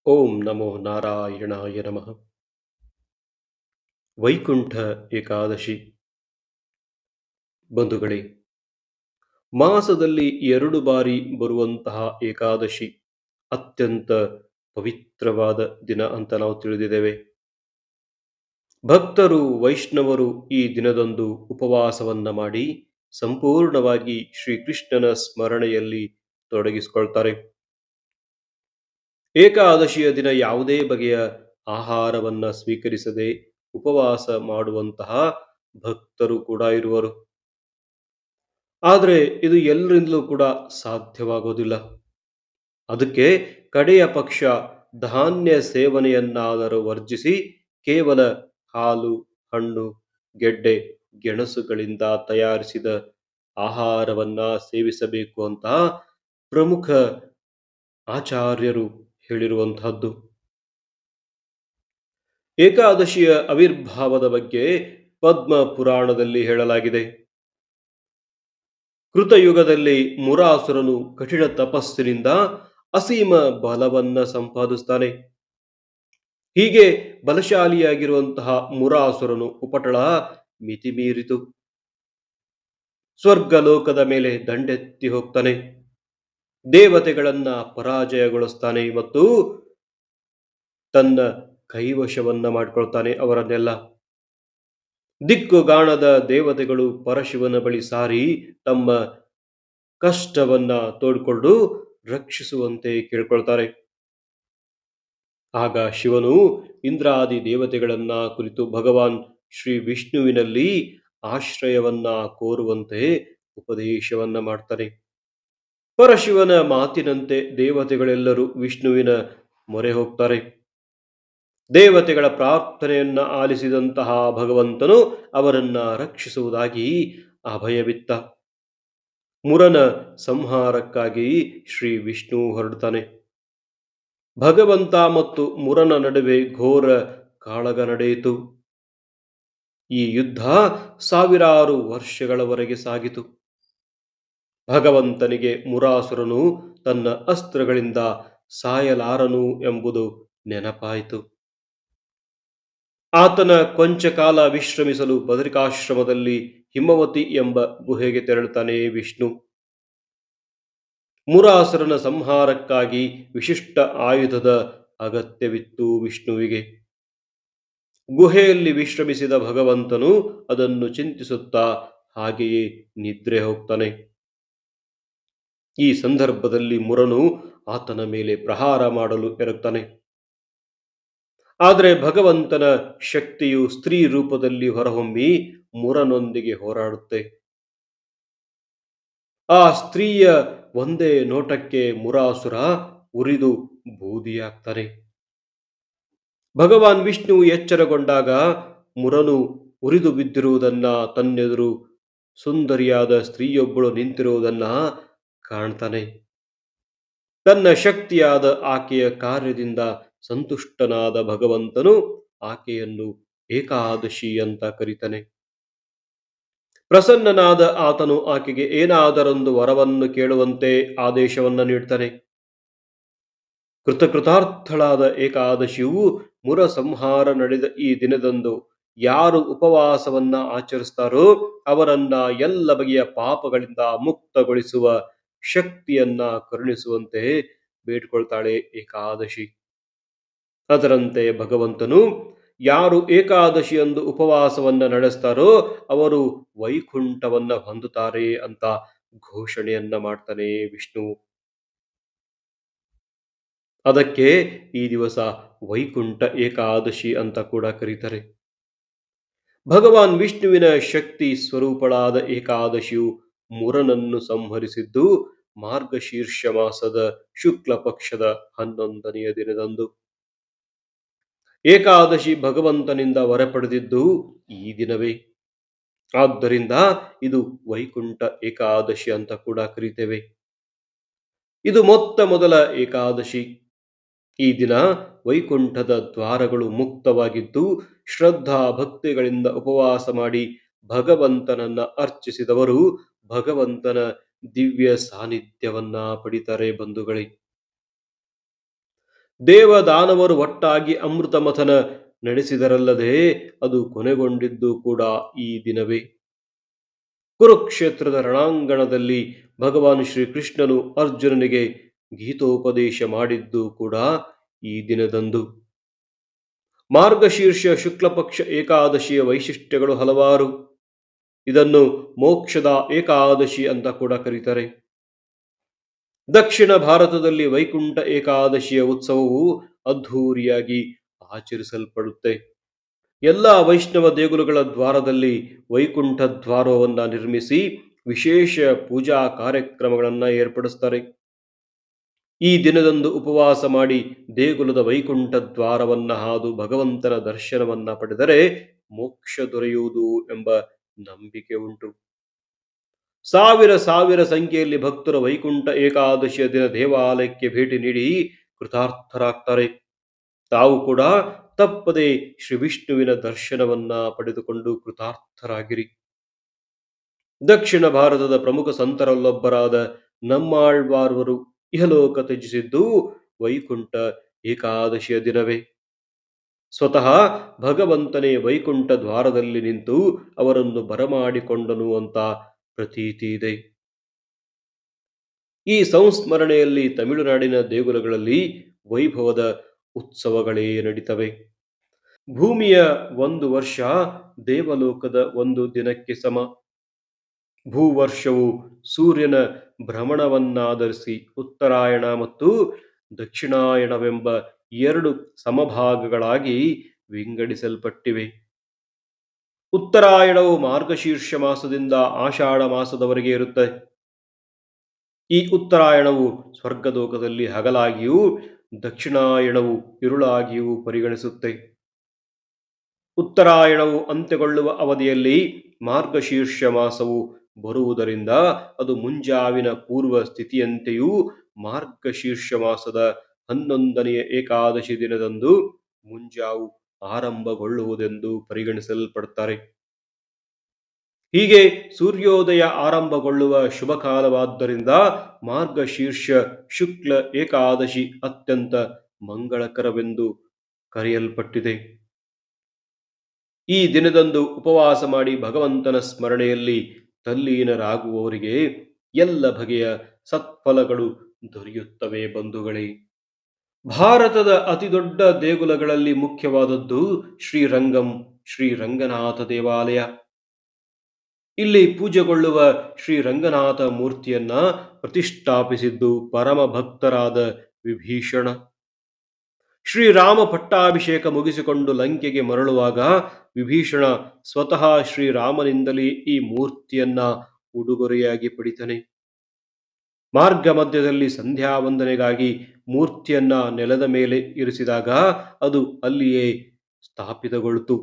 ಓಂ ನಮೋ ನಾರಾಯಣಾಯ ನಮಃ. ವೈಕುಂಠ ಏಕಾದಶಿ. ಬಂಧುಗಳೇ, ಮಾಸದಲ್ಲಿ 2 ಬಾರಿ ಬರುವಂತಹ ಏಕಾದಶಿ ಅತ್ಯಂತ ಪವಿತ್ರವಾದ ದಿನ ಅಂತ ನಾವು ತಿಳಿದಿದ್ದೇವೆ. ಭಕ್ತರು ವೈಷ್ಣವರು ಈ ದಿನದಂದು ಉಪವಾಸವನ್ನ ಮಾಡಿ ಸಂಪೂರ್ಣವಾಗಿ ಶ್ರೀಕೃಷ್ಣನ ಸ್ಮರಣೆಯಲ್ಲಿ ತೊಡಗಿಸಿಕೊಳ್ತಾರೆ. ಏಕಾದಶಿಯ ದಿನ ಯಾವುದೇ ಬಗೆಯ ಆಹಾರವನ್ನ ಸ್ವೀಕರಿಸದೆ ಉಪವಾಸ ಮಾಡುವಂತಹ ಭಕ್ತರು ಕೂಡ ಇರುವರು. ಆದರೆ ಇದು ಎಲ್ಲರಿಂದಲೂ ಕೂಡ ಸಾಧ್ಯವಾಗೋದಿಲ್ಲ. ಅದಕ್ಕೆ ಕಡೆಯ ಪಕ್ಷ ಧಾನ್ಯ ಸೇವನೆಯನ್ನಾದರೂ ವರ್ಜಿಸಿ ಕೇವಲ ಹಾಲು, ಹಣ್ಣು, ಗೆಡ್ಡೆ, ಗೆಣಸುಗಳಿಂದ ತಯಾರಿಸಿದ ಆಹಾರವನ್ನ ಸೇವಿಸಬೇಕು ಅಂತ ಪ್ರಮುಖ ಆಚಾರ್ಯರು ಹೇಳಿರುವಂತಹದ್ದು. ಏಕಾದಶಿಯ ಆವಿರ್ಭಾವದ ಬಗ್ಗೆ ಪದ್ಮ ಪುರಾಣದಲ್ಲಿ ಹೇಳಲಾಗಿದೆ. ಕೃತಯುಗದಲ್ಲಿ ಮುರಾಸುರನು ಕಠಿಣ ತಪಸ್ಸಿನಿಂದ ಅಸೀಮ ಬಲವನ್ನ ಸಂಪಾದಿಸ್ತಾನೆ. ಹೀಗೆ ಬಲಶಾಲಿಯಾಗಿರುವಂತಹ ಮುರಾಸುರನು ಉಪಟಳ ಮಿತಿಮೀರಿತು. ಸ್ವರ್ಗಲೋಕದ ಮೇಲೆ ದಂಡೆತ್ತಿ ಹೋಗ್ತಾನೆ. ದೇವತೆಗಳನ್ನ ಪರಾಜಯಗೊಳಿಸ್ತಾನೆ ಮತ್ತು ತನ್ನ ಕೈವಶವನ್ನ ಮಾಡ್ಕೊಳ್ತಾನೆ ಅವರನ್ನೆಲ್ಲ. ದಿಕ್ಕುಗಾಣದ ದೇವತೆಗಳು ಪರಶಿವನ ಬಳಿ ಸಾರಿ ತಮ್ಮ ಕಷ್ಟವನ್ನ ತೋಡ್ಕೊಂಡು ರಕ್ಷಿಸುವಂತೆ ಕೇಳ್ಕೊಳ್ತಾರೆ. ಆಗ ಶಿವನು ಇಂದ್ರಾದಿ ದೇವತೆಗಳನ್ನ ಕುರಿತು ಭಗವಾನ್ ಶ್ರೀ ವಿಷ್ಣುವಿನಲ್ಲಿ ಆಶ್ರಯವನ್ನ ಕೋರುವಂತೆ ಉಪದೇಶವನ್ನ ಮಾಡ್ತಾನೆ. ಪರಶಿವನ ಮಾತಿನಂತೆ ದೇವತೆಗಳೆಲ್ಲರೂ ವಿಷ್ಣುವಿನ ಮೊರೆ ಹೋಗ್ತಾರೆ. ದೇವತೆಗಳ ಪ್ರಾರ್ಥನೆಯನ್ನ ಆಲಿಸಿದಂತಹ ಭಗವಂತನು ಅವರನ್ನ ರಕ್ಷಿಸುವುದಾಗಿ ಅಭಯವಿತ್ತ. ಮುರನ ಸಂಹಾರಕ್ಕಾಗಿ ಶ್ರೀ ವಿಷ್ಣು ಹೊರಡ್ತಾನೆ. ಭಗವಂತ ಮತ್ತು ಮುರನ ನಡುವೆ ಘೋರ ಕಾಳಗ ನಡೆಯಿತು. ಈ ಯುದ್ಧ ಸಾವಿರಾರು ವರ್ಷಗಳವರೆಗೆ ಸಾಗಿತು. ಭಗವಂತನಿಗೆ ಮುರಾಸುರನು ತನ್ನ ಅಸ್ತ್ರಗಳಿಂದ ಸಾಯಲಾರನು ಎಂಬುದು ನೆನಪಾಯಿತು. ಆತನ ಕೊಂಚ ಕಾಲ ವಿಶ್ರಮಿಸಲು ಬದರಿಕಾಶ್ರಮದಲ್ಲಿ ಹಿಮವತಿ ಎಂಬ ಗುಹೆಗೆ ತೆರಳುತ್ತಾನೆ ವಿಷ್ಣು. ಮುರಾಸುರನ ಸಂಹಾರಕ್ಕಾಗಿ ವಿಶಿಷ್ಟ ಆಯುಧದ ಅಗತ್ಯವಿತ್ತು ವಿಷ್ಣುವಿಗೆ. ಗುಹೆಯಲ್ಲಿ ವಿಶ್ರಮಿಸಿದ ಭಗವಂತನು ಅದನ್ನು ಚಿಂತಿಸುತ್ತಾ ಹಾಗೆಯೇ ನಿದ್ರೆ ಹೋಗ್ತಾನೆ. ಈ ಸಂದರ್ಭದಲ್ಲಿ ಮುರನು ಆತನ ಮೇಲೆ ಪ್ರಹಾರ ಮಾಡಲು ಎರಗ್ತಾನೆ. ಆದರೆ ಭಗವಂತನ ಶಕ್ತಿಯು ಸ್ತ್ರೀ ರೂಪದಲ್ಲಿ ಹೊರಹೊಮ್ಮಿ ಮುರನೊಂದಿಗೆ ಹೋರಾಡುತ್ತೆ. ಆ ಸ್ತ್ರೀಯ ಒಂದೇ ನೋಟಕ್ಕೆ ಮುರಾಸುರ ಉರಿದು ಬೂದಿಯಾಗ್ತಾನೆ. ಭಗವಾನ್ ವಿಷ್ಣು ಎಚ್ಚರಗೊಂಡಾಗ ಮುರನು ಉರಿದು ಬಿದ್ದಿರುವುದನ್ನ, ತನ್ನೆದುರು ಸುಂದರಿಯಾದ ಸ್ತ್ರೀಯೊಬ್ಬಳು ನಿಂತಿರುವುದನ್ನ ಕಾಣ್ತಾನೆ. ತನ್ನ ಶಕ್ತಿಯಾದ ಆಕೆಯ ಕಾರ್ಯದಿಂದ ಸಂತುಷ್ಟನಾದ ಭಗವಂತನು ಆಕೆಯನ್ನು ಏಕಾದಶಿ ಅಂತ ಕರೀತಾನೆ. ಪ್ರಸನ್ನನಾದ ಆತನು ಆಕೆಗೆ ಏನಾದರೊಂದು ವರವನ್ನು ಕೇಳುವಂತೆ ಆದೇಶವನ್ನ ನೀಡ್ತಾನೆ. ಕೃತಕೃತಾರ್ಥಳಾದ ಏಕಾದಶಿಯು ಮುರ ಸಂಹಾರ ನಡೆದ ಈ ದಿನದಂದು ಯಾರು ಉಪವಾಸವನ್ನ ಆಚರಿಸ್ತಾರೋ ಅವರನ್ನ ಎಲ್ಲ ಬಗೆಯ ಪಾಪಗಳಿಂದ ಮುಕ್ತಗೊಳಿಸುವ ಶಕ್ತಿಯನ್ನ ಕರುಣಿಸುವಂತೆ ಬೇಡ್ಕೊಳ್ತಾಳೆ ಏಕಾದಶಿ. ಅದರಂತೆ ಭಗವಂತನು ಯಾರು ಏಕಾದಶಿಯಂದು ಉಪವಾಸವನ್ನ ನಡೆಸ್ತಾರೋ ಅವರು ವೈಕುಂಠವನ್ನ ಹೊಂದುತ್ತಾರೆ ಅಂತ ಘೋಷಣೆಯನ್ನ ಮಾಡ್ತಾನೆ ವಿಷ್ಣು. ಅದಕ್ಕೆ ಈ ದಿವಸ ವೈಕುಂಠ ಏಕಾದಶಿ ಅಂತ ಕೂಡ ಕರೀತಾರೆ. ಭಗವಾನ್ ವಿಷ್ಣುವಿನ ಶಕ್ತಿ ಸ್ವರೂಪಳಾದ ಏಕಾದಶಿಯು ಮುರನನ್ನು ಸಂಹರಿಸಿದ್ದು ಮಾರ್ಗಶೀರ್ಷ ಮಾಸದ ಶುಕ್ಲ ಪಕ್ಷದ 11ನೆಯ ದಿನದಂದು. ಏಕಾದಶಿ ಭಗವಂತನಿಂದ ವರ ಪಡೆದಿದ್ದು ಈ ದಿನವೇ. ಆದ್ದರಿಂದ ಇದು ವೈಕುಂಠ ಏಕಾದಶಿ ಅಂತ ಕೂಡ ಕರೀತೇವೆ. ಇದು ಮೊತ್ತ ಮೊದಲ ಏಕಾದಶಿ. ಈ ದಿನ ವೈಕುಂಠದ ದ್ವಾರಗಳು ಮುಕ್ತವಾಗಿದ್ದು ಶ್ರದ್ಧಾ ಭಕ್ತಿಗಳಿಂದ ಉಪವಾಸ ಮಾಡಿ ಭಗವಂತನನ್ನ ಅರ್ಚಿಸಿದವರು ಭಗವಂತನ ದಿವ್ಯ ಸಾನ್ನಿಧ್ಯವನ್ನ ಪಡಿತಾರೆ ಬಂಧುಗಳೇ. ದೇವದಾನವರು ಒಟ್ಟಾಗಿ ಅಮೃತ ಮಥನ ನಡೆಸಿದರಲ್ಲದೆ ಅದು ಕೊನೆಗೊಂಡಿದ್ದು ಕೂಡ ಈ ದಿನವೇ. ಕುರುಕ್ಷೇತ್ರದ ರಣಾಂಗಣದಲ್ಲಿ ಭಗವಾನ್ ಶ್ರೀಕೃಷ್ಣನು ಅರ್ಜುನನಿಗೆ ಗೀತೋಪದೇಶ ಮಾಡಿದ್ದು ಕೂಡ ಈ ದಿನದಂದು. ಮಾರ್ಗಶೀರ್ಷ ಶುಕ್ಲಪಕ್ಷ ಏಕಾದಶಿಯ ವೈಶಿಷ್ಟ್ಯಗಳು ಹಲವಾರು. ಇದನ್ನು ಮೋಕ್ಷದ ಏಕಾದಶಿ ಅಂತ ಕೂಡ ಕರೀತಾರೆ. ದಕ್ಷಿಣ ಭಾರತದಲ್ಲಿ ವೈಕುಂಠ ಏಕಾದಶಿಯ ಉತ್ಸವವು ಅದ್ಧೂರಿಯಾಗಿ ಆಚರಿಸಲ್ಪಡುತ್ತೆ. ಎಲ್ಲ ವೈಷ್ಣವ ದೇಗುಲಗಳ ದ್ವಾರದಲ್ಲಿ ವೈಕುಂಠ ದ್ವಾರವನ್ನು ನಿರ್ಮಿಸಿ ವಿಶೇಷ ಪೂಜಾ ಕಾರ್ಯಕ್ರಮಗಳನ್ನು ಏರ್ಪಡಿಸ್ತಾರೆ. ಈ ದಿನದಂದು ಉಪವಾಸ ಮಾಡಿ ದೇಗುಲದ ವೈಕುಂಠ ದ್ವಾರವನ್ನು ಹಾದು ಭಗವಂತನ ದರ್ಶನವನ್ನ ಪಡೆದರೆ ಮೋಕ್ಷ ದೊರೆಯುವುದು ಎಂಬ ನಂಬಿಕೆ ಉಂಟು. ಸಾವಿರ ಸಂಖ್ಯೆಯಲ್ಲಿ ಭಕ್ತರು ವೈಕುಂಠ ಏಕಾದಶಿಯ ದಿನ ದೇವಾಲಯಕ್ಕೆ ಭೇಟಿ ನೀಡಿ ಕೃತಾರ್ಥರಾಗ್ತಾರೆ. ತಾವು ಕೂಡ ತಪ್ಪದೆ ಶ್ರೀ ವಿಷ್ಣುವಿನ ದರ್ಶನವನ್ನ ಪಡೆದುಕೊಂಡು ಕೃತಾರ್ಥರಾಗಿರಿ. ದಕ್ಷಿಣ ಭಾರತದ ಪ್ರಮುಖ ಸಂತರಲ್ಲೊಬ್ಬರಾದ ನಮ್ಮಾಳ್ವಾರ್ವರು ಇಹಲೋಕ ತ್ಯಜಿಸಿದ್ದು ವೈಕುಂಠ ಏಕಾದಶಿಯ ದಿನವೇ. ಸ್ವತಃ ಭಗವಂತನೇ ವೈಕುಂಠ ದ್ವಾರದಲ್ಲಿ ನಿಂತು ಅವರನ್ನು ಬರಮಾಡಿಕೊಂಡನು ಅಂತ ಪ್ರತೀತಿ ಇದೆ. ಈ ಸಂಸ್ಮರಣೆಯಲ್ಲಿ ತಮಿಳುನಾಡಿನ ದೇಗುಲಗಳಲ್ಲಿ ವೈಭವದ ಉತ್ಸವಗಳೇ ನಡೀತವೆ. ಭೂಮಿಯ ಒಂದು ವರ್ಷ ದೇವಲೋಕದ ಒಂದು ದಿನಕ್ಕೆ ಸಮ. ಭೂವರ್ಷವು ಸೂರ್ಯನ ಭ್ರಮಣವನ್ನಾಧರಿಸಿ ಉತ್ತರಾಯಣ ಮತ್ತು ದಕ್ಷಿಣಾಯಣವೆಂಬ ಎರಡು ಸಮಭಾಗಗಳಾಗಿ ವಿಂಗಡಿಸಲ್ಪಟ್ಟಿವೆ. ಉತ್ತರಾಯಣವು ಮಾರ್ಗಶೀರ್ಷ ಮಾಸದಿಂದ ಆಷಾಢ ಮಾಸದವರೆಗೆ ಇರುತ್ತೆ. ಈ ಉತ್ತರಾಯಣವು ಸ್ವರ್ಗಲೋಕದಲ್ಲಿ ಹಗಲಾಗಿಯೂ ದಕ್ಷಿಣಾಯಣವು ಇರುಳಾಗಿಯೂ ಪರಿಗಣಿಸುತ್ತೆ. ಉತ್ತರಾಯಣವು ಅಂತ್ಯಗೊಳ್ಳುವ ಅವಧಿಯಲ್ಲಿ ಮಾರ್ಗಶೀರ್ಷ ಮಾಸವು ಬರುವುದರಿಂದ ಅದು ಮುಂಜಾವಿನ ಪೂರ್ವ ಸ್ಥಿತಿಯಂತೆಯೂ ಮಾರ್ಗಶೀರ್ಷ ಮಾಸದ 11ನೆಯ ಏಕಾದಶಿ ದಿನದಂದು ಮುಂಜಾವು ಆರಂಭಗೊಳ್ಳುವುದೆಂದು ಪರಿಗಣಿಸಲ್ಪಡುತ್ತಾರೆ. ಹೀಗೆ ಸೂರ್ಯೋದಯ ಆರಂಭಗೊಳ್ಳುವ ಶುಭ ಕಾಲವಾದ್ದರಿಂದ ಮಾರ್ಗಶೀರ್ಷ ಶುಕ್ಲ ಏಕಾದಶಿ ಅತ್ಯಂತ ಮಂಗಳಕರವೆಂದು ಕರೆಯಲ್ಪಟ್ಟಿದೆ. ಈ ದಿನದಂದು ಉಪವಾಸ ಮಾಡಿ ಭಗವಂತನ ಸ್ಮರಣೆಯಲ್ಲಿ ತಲ್ಲೀನರಾಗುವವರಿಗೆ ಎಲ್ಲ ಬಗೆಯ ಸತ್ಫಲಗಳು ದೊರೆಯುತ್ತವೆ ಬಂಧುಗಳೇ. ಭಾರತದ ಅತಿದೊಡ್ಡ ದೇಗುಲಗಳಲ್ಲಿ ಮುಖ್ಯವಾದದ್ದು ಶ್ರೀರಂಗಂ ಶ್ರೀರಂಗನಾಥ ದೇವಾಲಯ. ಇಲ್ಲಿ ಪೂಜೆಗೊಳ್ಳುವ ಶ್ರೀರಂಗನಾಥ ಮೂರ್ತಿಯನ್ನ ಪ್ರತಿಷ್ಠಾಪಿಸಿದ್ದು ಪರಮ ಭಕ್ತರಾದ ವಿಭೀಷಣ. ಶ್ರೀರಾಮ ಪಟ್ಟಾಭಿಷೇಕ ಮುಗಿಸಿಕೊಂಡು ಲಂಕೆಗೆ ಮರಳುವಾಗ ವಿಭೀಷಣ ಸ್ವತಃ ಶ್ರೀರಾಮನಿಂದಲೇ ಈ ಮೂರ್ತಿಯನ್ನ ಉಡುಗೊರೆಯಾಗಿ ಪಡಿತಾನೆ. ಮಾರ್ಗ ಮಧ್ಯದಲ್ಲಿ ಸಂಧ್ಯಾ ವಂದನೆಗಾಗಿ ಮೂರ್ತಿಯನ್ನ ನೆಲದ ಮೇಲೆ ಇರಿಸಿದಾಗ ಅದು ಅಲ್ಲಿಯೇ ಸ್ಥಾಪಿತಗೊಳ್ತು.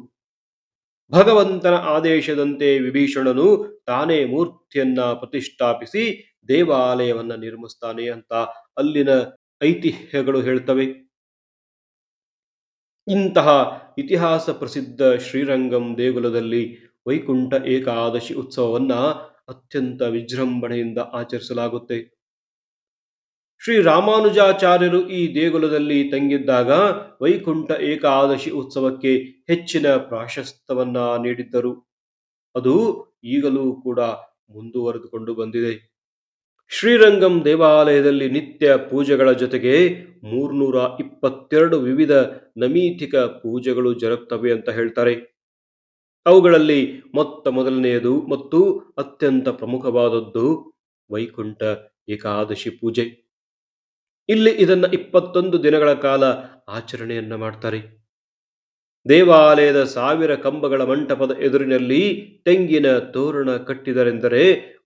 ಭಗವಂತನ ಆದೇಶದಂತೆ ವಿಭೀಷಣನು ತಾನೇ ಮೂರ್ತಿಯನ್ನ ಪ್ರತಿಷ್ಠಾಪಿಸಿ ದೇವಾಲಯವನ್ನ ನಿರ್ಮಿಸ್ತಾನೆ ಅಂತ ಅಲ್ಲಿನ ಐತಿಹ್ಯಗಳು ಹೇಳ್ತವೆ. ಇಂತಹ ಇತಿಹಾಸ ಪ್ರಸಿದ್ಧ ಶ್ರೀರಂಗಂ ದೇಗುಲದಲ್ಲಿ ವೈಕುಂಠ ಏಕಾದಶಿ ಉತ್ಸವವನ್ನ ಅತ್ಯಂತ ವಿಜೃಂಭಣೆಯಿಂದ ಆಚರಿಸಲಾಗುತ್ತೆ. ಶ್ರೀರಾಮಾನುಜಾಚಾರ್ಯರು ಈ ದೇಗುಲದಲ್ಲಿ ತಂಗಿದ್ದಾಗ ವೈಕುಂಠ ಏಕಾದಶಿ ಉತ್ಸವಕ್ಕೆ ಹೆಚ್ಚಿನ ಪ್ರಾಶಸ್ತ್ಯವನ್ನ ನೀಡಿದ್ದರು. ಅದು ಈಗಲೂ ಕೂಡ ಮುಂದುವರೆದುಕೊಂಡು ಬಂದಿದೆ. ಶ್ರೀರಂಗಂ ದೇವಾಲಯದಲ್ಲಿ ನಿತ್ಯ ಪೂಜೆಗಳ ಜೊತೆಗೆ 322 ವಿವಿಧ ನಮೀತಿಕ ಪೂಜೆಗಳು ಜರುಗುತ್ತವೆ ಅಂತ ಹೇಳ್ತಾರೆ. ಅವುಗಳಲ್ಲಿ ಮೊದಲನೆಯದು ಮತ್ತು ಅತ್ಯಂತ ಪ್ರಮುಖವಾದದ್ದು ವೈಕುಂಠ ಏಕಾದಶಿ ಪೂಜೆ. ಇಲ್ಲಿ ಇದನ್ನ 21 ದಿನಗಳ ಕಾಲ ಆಚರಣೆಯನ್ನ ಮಾಡ್ತಾರೆ. ದೇವಾಲಯದ 1000 ಕಂಬಗಳ ಮಂಟಪದ ಎದುರಿನಲ್ಲಿ ತೆಂಗಿನ ತೋರಣ ಕಟ್ಟಿದರೆಂದರೆ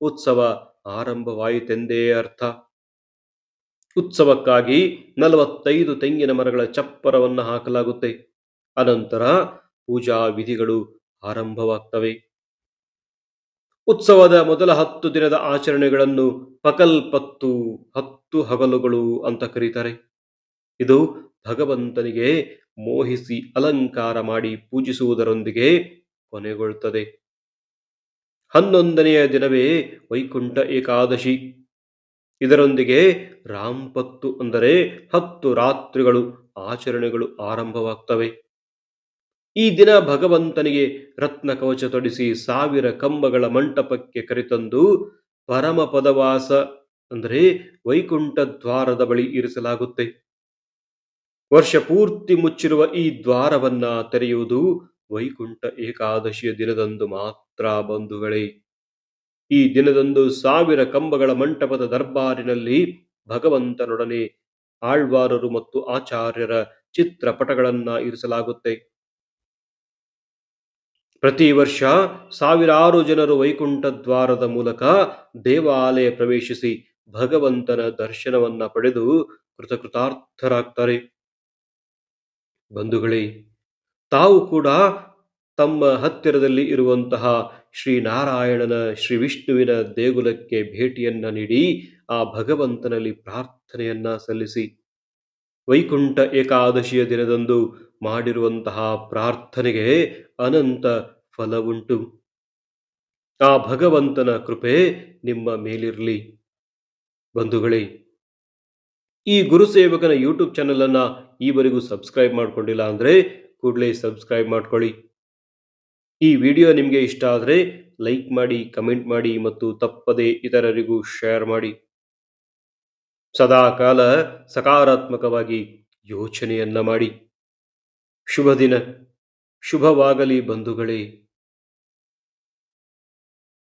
ಉತ್ಸವ ಆರಂಭವಾಯಿತೆಂದೇ ಅರ್ಥ. ಉತ್ಸವಕ್ಕಾಗಿ 45 ತೆಂಗಿನ ಮರಗಳ ಚಪ್ಪರವನ್ನು ಹಾಕಲಾಗುತ್ತೆ. ಅನಂತರ ಪೂಜಾ ವಿಧಿಗಳು ಆರಂಭವಾಗ್ತವೆ. ಉತ್ಸವದ ಮೊದಲ 10 ದಿನದ ಆಚರಣೆಗಳನ್ನು ಪಕಲ್ಪತ್ತು 10 ಹಗಲುಗಳು ಅಂತ ಕರೀತಾರೆ. ಇದು ಭಗವಂತನಿಗೆ ಮೋಹಿಸಿ ಅಲಂಕಾರ ಮಾಡಿ ಪೂಜಿಸುವುದರೊಂದಿಗೆ ಕೊನೆಗೊಳ್ಳುತ್ತದೆ. 11ನೆಯ ದಿನವೇ ವೈಕುಂಠ ಏಕಾದಶಿ. ಇದರೊಂದಿಗೆ ರಾಂಪತ್ತು ಅಂದರೆ 10 ರಾತ್ರಿಗಳು ಆಚರಣೆಗಳು ಆರಂಭವಾಗ್ತವೆ. ಈ ದಿನ ಭಗವಂತನಿಗೆ ರತ್ನ ಕವಚ ತೊಡಿಸಿ 1000 ಕಂಬಗಳ ಮಂಟಪಕ್ಕೆ ಕರೆತಂದು ಪರಮ ಪದವಾಸ ಅಂದರೆ ವೈಕುಂಠ ದ್ವಾರದ ಬಳಿ ಇರಿಸಲಾಗುತ್ತೆ. ವರ್ಷ ಪೂರ್ತಿ ಮುಚ್ಚಿರುವ ಈ ದ್ವಾರವನ್ನ ತೆರೆಯುವುದು ವೈಕುಂಠ ಏಕಾದಶಿಯ ದಿನದಂದು ಮಾತ್ರ ಬಂಧುಗಳೇ. ಈ ದಿನದಂದು 1000 ಕಂಬಗಳ ಮಂಟಪದ ದರ್ಬಾರಿನಲ್ಲಿ ಭಗವಂತನೊಡನೆ ಆಳ್ವಾರರು ಮತ್ತು ಆಚಾರ್ಯರ ಚಿತ್ರಪಟಗಳನ್ನ ಇರಿಸಲಾಗುತ್ತೆ. ಪ್ರತಿ ವರ್ಷ ಸಾವಿರಾರು ಜನರು ವೈಕುಂಠ ದ್ವಾರದ ಮೂಲಕ ದೇವಾಲಯ ಪ್ರವೇಶಿಸಿ ಭಗವಂತನ ದರ್ಶನವನ್ನ ಪಡೆದು ಕೃತಕೃತಾರ್ಥರಾಗ್ತಾರೆ. ಬಂಧುಗಳೇ, ತಾವು ಕೂಡ ತಮ್ಮ ಹತ್ತಿರದಲ್ಲಿ ಇರುವಂತಹ ಶ್ರೀನಾರಾಯಣನ ಶ್ರೀ ವಿಷ್ಣುವಿನ ದೇಗುಲಕ್ಕೆ ಭೇಟಿಯನ್ನ ನೀಡಿ ಆ ಭಗವಂತನಲ್ಲಿ ಪ್ರಾರ್ಥನೆಯನ್ನ ಸಲ್ಲಿಸಿ. ವೈಕುಂಠ ಏಕಾದಶಿಯ ದಿನದಂದು ಮಾಡಿರುವಂತಹ ಪ್ರಾರ್ಥನೆಗೆ ಅನಂತ ಫಲವುಂಟು. ಆ ಭಗವಂತನ ಕೃಪೆ ನಿಮ್ಮ ಮೇಲಿರಲಿ. ಬಂಧುಗಳೇ, ಈ ಗುರುಸೇವಕನ ಯೂಟ್ಯೂಬ್ ಚಾನೆಲ್ ಅನ್ನ ಈವರೆಗೂ ಸಬ್ಸ್ಕ್ರೈಬ್ ಮಾಡ್ಕೊಂಡಿಲ್ಲ ಅಂದ್ರೆ ಕೂಡಲೇ ಸಬ್ಸ್ಕ್ರೈಬ್ ಮಾಡ್ಕೊಳ್ಳಿ. ಈ ವಿಡಿಯೋ ನಿಮಗೆ ಇಷ್ಟ ಆದರೆ ಲೈಕ್ ಮಾಡಿ, ಕಮೆಂಟ್ ಮಾಡಿ ಮತ್ತು ತಪ್ಪದೇ ಇತರರಿಗೂ ಶೇರ್ ಮಾಡಿ. ಸದಾಕಾಲ ಸಕಾರಾತ್ಮಕವಾಗಿ ಯೋಚನೆಯನ್ನ ಮಾಡಿ. ಶುಭ ದಿನ, ಶುಭವಾಗಲಿ ಬಂಧುಗಳೇ.